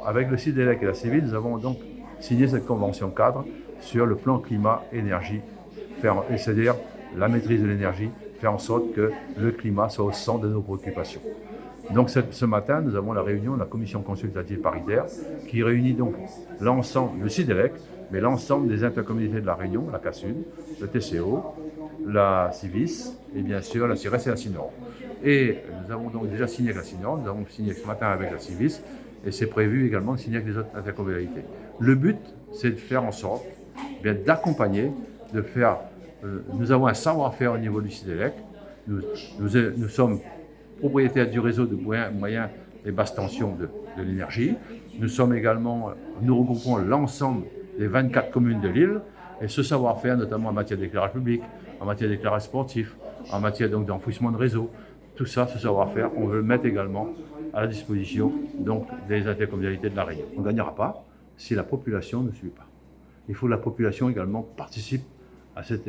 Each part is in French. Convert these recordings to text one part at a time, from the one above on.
avec le CIDELEC et la CIVIL, nous avons donc signé cette convention cadre sur le plan climat-énergie, c'est-à-dire la maîtrise de l'énergie, faire en sorte que le climat soit au centre de nos préoccupations. Donc ce matin, nous avons la réunion de la commission consultative paritaire qui réunit donc l'ensemble, le CIDELEC, mais l'ensemble des intercommunalités de la Réunion, la CASUN, le TCO, la CIVIS et bien sûr la CIRES et la CINOR. Et nous avons donc déjà signé avec la CINOR, nous avons signé ce matin avec la CIVIS et c'est prévu également de signer avec les autres intercommunalités. Le but, c'est de faire en sorte d'accompagner, de faire. Nous avons un savoir-faire au niveau du CIDELEC. Nous sommes propriétaires du réseau de moyens et basse tension de l'énergie. Nous regroupons l'ensemble des 24 communes de l'île et ce savoir-faire, notamment en matière d'éclairage public, en matière d'éclairage sportif, en matière d'enfouissement de réseau, tout ça, ce savoir-faire, on veut le mettre également à la disposition donc, des intercommunalités de la Réunion. On ne gagnera pas si la population ne suit pas. Il faut que la population également participe à cette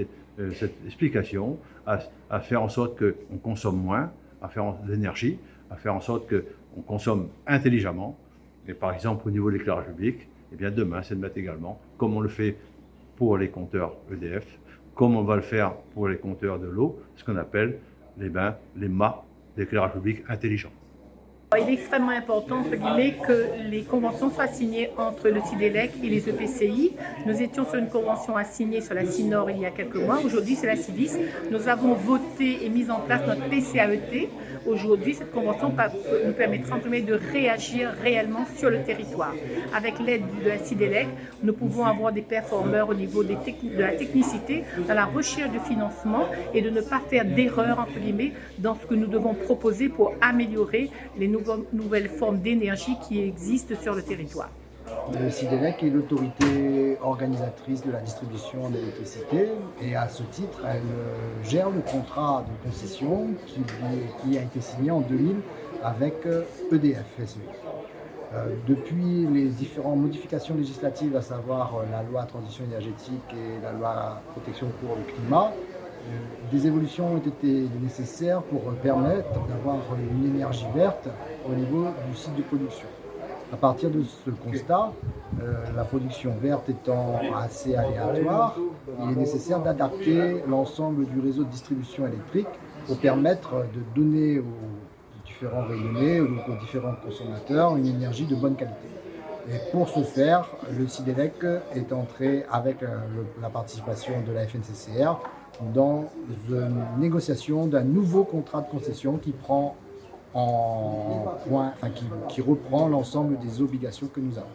explication, à faire en sorte qu'on consomme moins, à faire de l'énergie, à faire en sorte qu'on consomme intelligemment. Et par exemple, au niveau de l'éclairage public, eh bien demain, c'est de mettre également, comme on le fait pour les compteurs EDF, comme on va le faire pour les compteurs de l'eau, ce qu'on appelle les mâts d'éclairage public intelligent. Il est extrêmement important, entre guillemets, que les conventions soient signées entre le CIDELEC et les EPCI. Nous étions sur une convention à signer sur la CINOR il y a quelques mois. Aujourd'hui, c'est la CIVIS. Nous avons voté et mis en place notre PCAET. Aujourd'hui, cette convention nous permettra, entre guillemets, de réagir réellement sur le territoire. Avec l'aide de la CIDELEC, nous pouvons avoir des performeurs au niveau de la technicité, dans la recherche de financement et de ne pas faire d'erreurs, entre guillemets, dans ce que nous devons proposer pour améliorer les nouvelles formes d'énergie qui existent sur le territoire. Le CIDELEC est l'autorité organisatrice de la distribution d'électricité et à ce titre, elle gère le contrat de concession qui a été signé en 2000 avec EDF SE. Depuis les différentes modifications législatives, à savoir la loi transition énergétique et la loi protection pour le climat, des évolutions ont été nécessaires pour permettre d'avoir une énergie verte au niveau du site de production. À partir de ce constat, la production verte étant assez aléatoire, il est nécessaire d'adapter l'ensemble du réseau de distribution électrique pour permettre de donner aux différents rayonnés, aux différents consommateurs, une énergie de bonne qualité. Et pour ce faire, le CIDELEC est entré avec la participation de la FNCCR dans une négociation d'un nouveau contrat de concession qui reprend l'ensemble des obligations que nous avons.